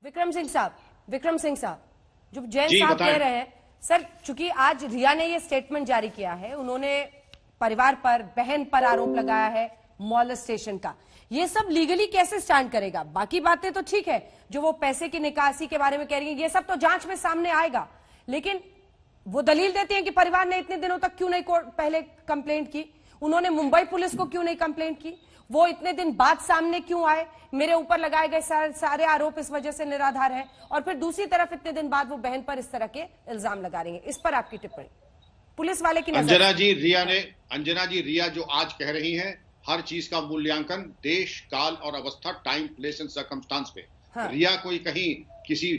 विक्रम सिंह साहब, जो जैन साहब कह रहे हैं, सर चूंकि आज रिया ने ये स्टेटमेंट जारी किया है, उन्होंने परिवार पर, बहन पर आरोप लगाया है मॉलेस्टेशन का, ये सब लीगली कैसे स्टैंड करेगा? बाकी बातें तो ठीक है, जो वो पैसे की निकासी के बारे में कह रही है, ये सब तो जांच में सामने आएगा, लेकिन वो दलील देती हैं कि परिवार ने इतने दिनों तक क्यों नहीं पहले कंप्लेंट की, उन्होंने मुंबई पुलिस को क्यों नहीं कंप्लेंट की, वो इतने दिन बाद सामने क्यों आए, मेरे ऊपर लगाए गए सारे आरोप इस वजह से निराधार हैं, और फिर दूसरी तरफ इतने दिन बाद वो बहन पर इस तरह के इल्जाम लगा रही है। इस पर आपकी टिप्पणी पुलिस वाले की नजर? अंजना जी, रिया जो आज कह रही हैं, हर चीज का मूल्यांकन देश, काल और अवस्था, टाइम, प्लेस एंड सर्कमस्टांस पे। हाँ। रिया कोई कहीं किसी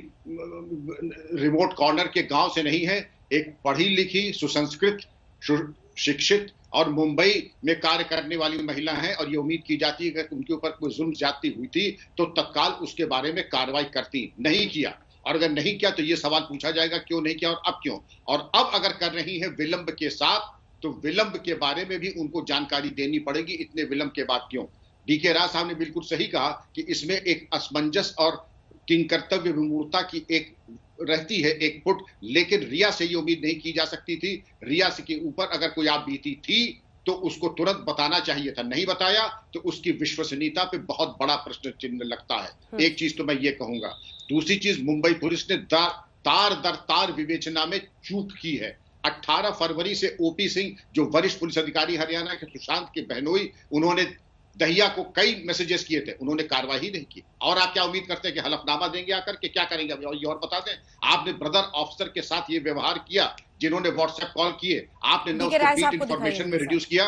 रिमोट कॉर्नर के गांव से नहीं है, एक पढ़ी लिखी, सुसंस्कृत, शिक्षित और मुंबई में कार्य करने वाली महिला है, और ये उम्मीद की जाती है कि उनके ऊपर कोई जुल्म ज्यादती हुई थी तो तत्काल उसके बारे में कार्रवाई करती। नहीं किया, और अगर नहीं किया तो ये सवाल पूछा जाएगा क्यों नहीं किया और अब क्यों, और अब अगर कर रही है विलंब के साथ, तो विलंब के बारे में भी उनको जानकारी देनी पड़ेगी, इतने विलंब के बाद क्यों। डीके राय साहब ने बिल्कुल सही कहा कि इसमें एक असमंजस और किंकर्तव्य विमूढ़ता की एक रहती है, एक फुट, लेकिन रिया से ये उम्मीद नहीं की जा सकती थी। रिया से के ऊपर अगर कोई आप बीती थी तो उसको तुरंत बताना चाहिए था, नहीं बताया तो उसकी विश्वसनीयता पे बहुत बड़ा प्रश्न चिन्ह लगता है। एक चीज तो मैं ये कहूंगा। दूसरी चीज, मुंबई पुलिस ने तार दर तार विवेचना में चूक की है। 18 फरवरी से ओपी सिंह, जो वरिष्ठ पुलिस अधिकारी हरियाणा के, सुशांत के बहनोई, उन्होंने दहिया को कई मैसेजेस किए थे, उन्होंने कार्रवाई नहीं की। और आप क्या उम्मीद करते हैं कि हलफनामा देंगे आकर के? क्या करेंगे अभी? ये और बता दें, आपने ब्रदर ऑफिसर के साथ ये व्यवहार किया, जिन्होंने व्हाट्सएप कॉल किए, आपने न उसको बीट इंफॉर्मेशन में रिड्यूस किया,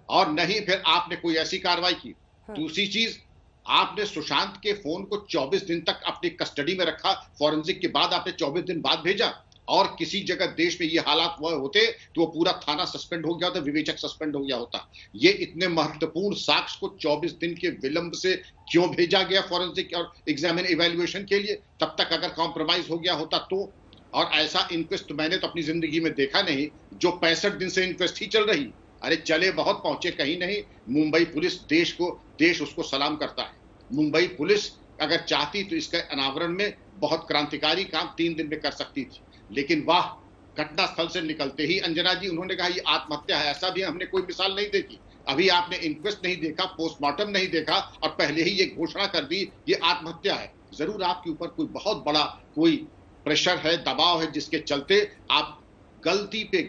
और नहीं फिर आपने कोई ऐसी कार्रवाई की। दूसरी चीज, आपने सुशांत के फोन को 24 दिन तक अपनी कस्टडी में रखा, फॉरेंसिक के बाद आपने 24 दिन बाद भेजा, और किसी जगह देश में ये हालात होते तो वो पूरा थाना सस्पेंड हो गया होता, विवेचक सस्पेंड हो गया होता। ये इतने महत्वपूर्ण साक्ष्य को 24 दिन के विलंब से क्यों भेजा गया फॉरेंसिक और एग्जामिन इवैल्यूएशन के लिए? तब तक अगर कॉम्प्रोमाइज हो गया होता तो। और ऐसा इंक्वेस्ट मैंने तो अपनी जिंदगी में देखा नहीं, जो 65 दिन से इंक्वेस्ट ही चल रही। अरे चले बहुत, पहुंचे कहीं नहीं। मुंबई पुलिस, देश उसको सलाम करता है। मुंबई पुलिस अगर चाहती तो इसके अनावरण में बहुत क्रांतिकारी काम 3 दिन में कर सकती थी, लेकिन वाह, घटनास्थल से निकलते ही अंजना जी उन्होंने कहा ये आत्महत्या है। ऐसा भी हमने कोई मिसाल नहीं देखी। अभी आपने इंक्वेस्ट नहीं देखा, पोस्टमार्टम नहीं देखा, और पहले ही ये घोषणा कर दी ये आत्महत्या है। जरूर आपके ऊपर कोई बहुत बड़ा कोई प्रेशर है, दबाव है, जिसके चलते आप गलती पे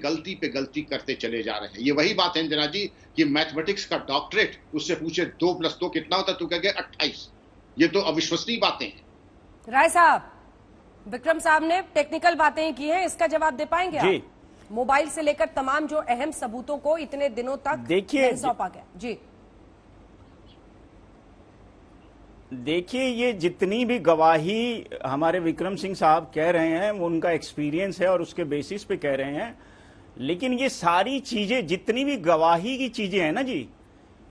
गलती करते चले जा रहे हैं। ये वही बात है अंजना जी कि मैथमेटिक्स का डॉक्टरेट, उससे पूछे 2 + 2 कितना होता है, तो कह गए 28। ये तो अविश्वसनीय बातें हैं। राय साहब, विक्रम साहब ने टेक्निकल बातें की हैं, इसका जवाब दे पाएंगे आप? मोबाइल से लेकर तमाम जो अहम सबूतों को इतने दिनों तक देखिए सौंपा गया। जी देखिए, ये जितनी भी गवाही हमारे विक्रम सिंह साहब कह रहे हैं वो उनका एक्सपीरियंस है और उसके बेसिस पे कह रहे हैं, लेकिन ये सारी चीजें, जितनी भी गवाही की चीजें हैं ना जी,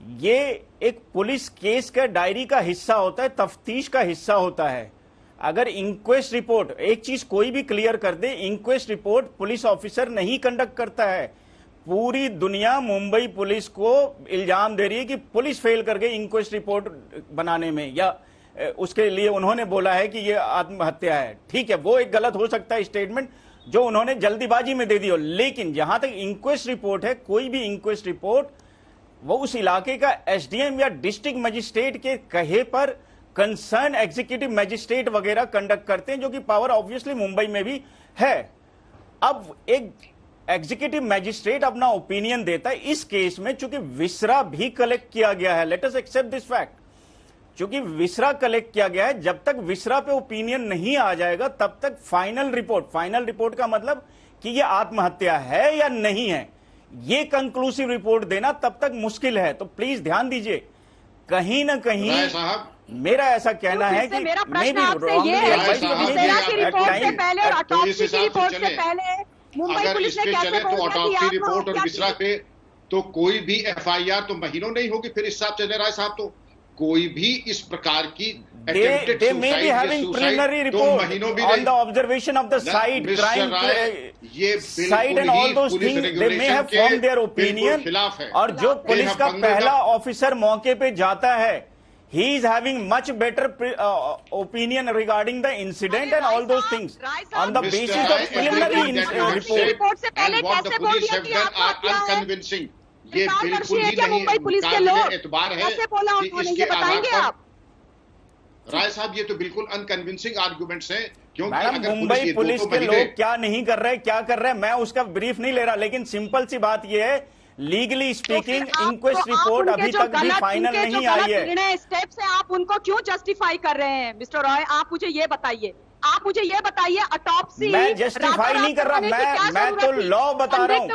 ये एक पुलिस केस का डायरी का हिस्सा होता है, तफ्तीश का हिस्सा होता है। अगर इंक्वेस्ट रिपोर्ट, एक चीज कोई भी क्लियर कर दे, इंक्वेस्ट रिपोर्ट पुलिस ऑफिसर नहीं कंडक्ट करता है। पूरी दुनिया मुंबई पुलिस को इल्जाम दे रही है कि पुलिस फेल कर गई इंक्वेस्ट रिपोर्ट बनाने में, या उसके लिए उन्होंने बोला है कि ये आत्महत्या है। ठीक है, वो एक गलत हो सकता है स्टेटमेंट जो उन्होंने जल्दीबाजी में दे दी हो, लेकिन जहां तक इंक्वेस्ट रिपोर्ट है, कोई भी इंक्वेस्ट रिपोर्ट वो उस इलाके का एसडीएम या डिस्ट्रिक्ट मजिस्ट्रेट के कहे पर कंसर्न एग्जीक्यूटिव मजिस्ट्रेट वगैरह कंडक्ट करते हैं, जो कि पावर ऑब्वियसली मुंबई में भी है। अब एक एग्जीक्यूटिव मजिस्ट्रेट अपना ओपिनियन देता है इस केस में, चूंकि विसरा भी कलेक्ट किया गया है, let us accept this fact, चूंकि विसरा कलेक्ट किया गया है, जब तक विसरा पे ओपिनियन नहीं आ जाएगा तब तक फाइनल रिपोर्ट का मतलब कि ये आत्महत्या है या नहीं है, ये कंक्लूसिव रिपोर्ट देना तब तक मुश्किल है। तो प्लीज ध्यान दीजिए, कहीं ना कहीं मेरा ऐसा कहना है कि मेरा प्रश्न आपसे ये है कि विसरा की रिपोर्ट से पहले और ऑटोप्सी की रिपोर्ट से पहले मुंबई पुलिस ने कैसे तो ऑटोप्सी रिपोर्ट और विसरा पे तो कोई भी एफआईआर तो महीनों नहीं होगी। फिर इस हिसाब से राय साहब, तो कोई भी इस प्रकार की they may be having preliminary report on the observation of the site, crime site and all those things, they may have formed their opinion। और जो पुलिस का पहला ऑफिसर मौके पे जाता है, he is having much better opinion regarding the incident and all those things on the basis of preliminary report. And what the police have done are unconvincing. ये बिल्कुल ही नहीं काबिल एतबार है कि इसके आधार पर राय साहब ये तो बिल्कुल अनकन्विंसिंग आर्गुमेंट्स हैं, क्योंकि अगर मुंबई पुलिस के लोग क्या नहीं कर रहे, क्या कर रहे, मैं उसका ब्रीफ नहीं ले रहा, लेकिन सिंपल सी बात ये है, लीगली स्पीकिंग इंक्वेस्ट रिपोर्ट अभी तक भी फाइनल नहीं आई है। स्टेप से आप उनको क्यों जस्टिफाई कर रहे हैं मिस्टर रॉय? आप मुझे ये बताइए, ऑटोप्सी मैं जस्टिफाई नहीं कर रहा, मैं तो लॉ बता रहा हूँ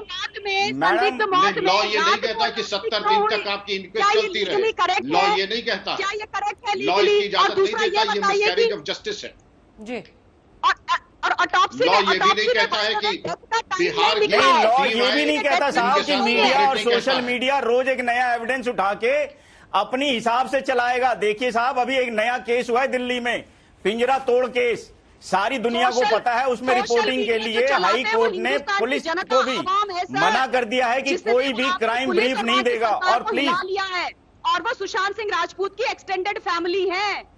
मैडम। लॉ ये नहीं कहता कि 70 दिन तक आपकी इंक्वेस्ट चलती रहे, लॉ ये नहीं कहता, क्या ये करेक्ट है? लॉ इसकी इजाजत नहीं देता, ये मिसकैरेज ऑफ जस्टिस है जी। और ऑटोप्सी लॉ ये भी नहीं कहता है कि बिहार की लॉ ये भी नहीं कहता साहब कि मीडिया और सोशल मीडिया रोज एक नया एविडेंस उठा के अपनी हिसाब से चलाएगा। देखिए साहब, अभी एक नया केस हुआ है दिल्ली में, पिंजरा तोड़ केस, सारी दुनिया को पता है। उसमें रिपोर्टिंग के लिए हाई कोर्ट ने पुलिस को भी मना कर दिया है कि कोई भी क्राइम ब्रीफ नहीं देगा। और प्लीज, और वो सुशांत सिंह राजपूत की एक्सटेंडेड फैमिली है,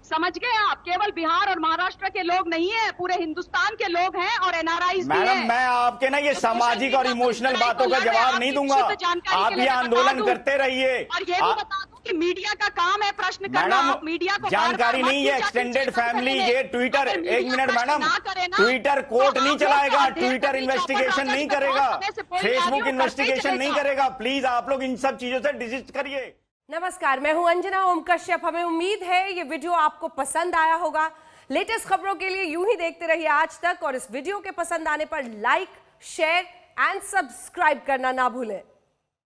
समझ गए आप? केवल बिहार और महाराष्ट्र के लोग नहीं है, पूरे हिंदुस्तान के लोग हैं और एनआरआईज भी हैं। मैडम, मैं आपके ना ये सामाजिक और इमोशनल बातों का जवाब नहीं दूंगा, आप ये आंदोलन करते रहिए। और ये भी बता दूं कि मीडिया का काम है प्रश्न करना, मीडिया को जानकारी नहीं है एक्सटेंडेड फैमिली, ये ट्विटर, एक मिनट मैडम, ट्विटर कोर्ट नहीं चलाएगा, ट्विटर इन्वेस्टिगेशन नहीं करेगा, फेसबुक इन्वेस्टिगेशन नहीं करेगा। प्लीज आप लोग इन सब चीजों से डिजिस्ट करिए। नमस्कार, मैं हूं अंजना ओम कश्यप। हमें उम्मीद है ये वीडियो आपको पसंद आया होगा। लेटेस्ट खबरों के लिए यूं ही देखते रहिए आज तक, और इस वीडियो के पसंद आने पर लाइक, शेयर एंड सब्सक्राइब करना ना भूलें।